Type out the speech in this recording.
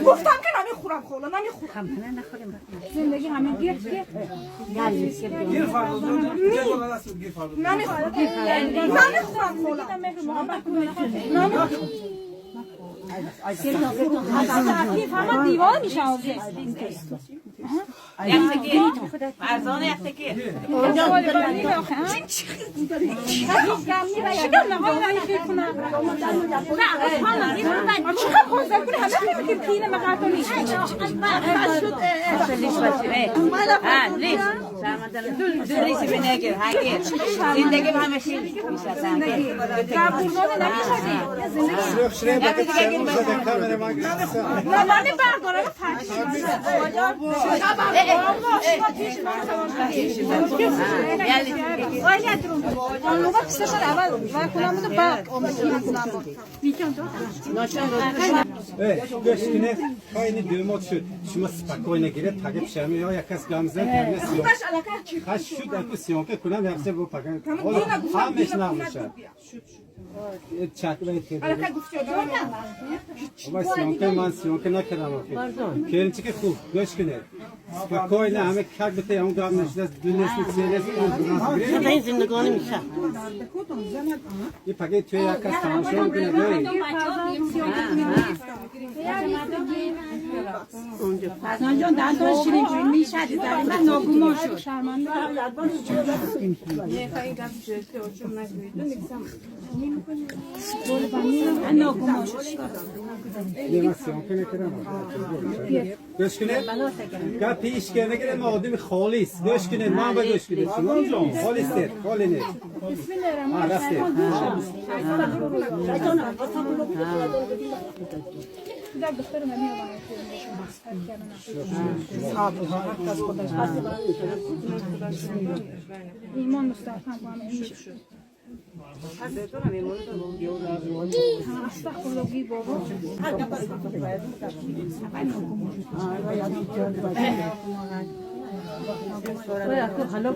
گفتم که نمیخورم خولا نمیخورم زندگی همین گیر نمیخورم خولا فقط دیوار میشه یختگی فرزانه یختگی Göçkine kayını düğüm oturuyor. Şuma spokojnie gire takip şemi ya yakas gamze ternes yok. Kaç şu da kusyon ki kunam yapsa bu pakan. Oğlum hameş namışa. Çakla etki. Ama siyon ki ne kadar mı? Kerin ki खूब göçkine. Spokojnie hame kak bite yağın gamneşler dünyasını seylesin. Şurada zindagani میشه. ये paket tüye yakas tanışıyor ki ne böyle. نانجان دندان شیرین جوی میشه در من ناگومان شد شرمنده من ناگومان شد گوش کنید که پیش کنه که ما آدم خالص گوش کنید ما با گوش کنید خالص دید خالی نید رفته در دختر من ایمان مستحکم با همه استغفرالله بابا حالا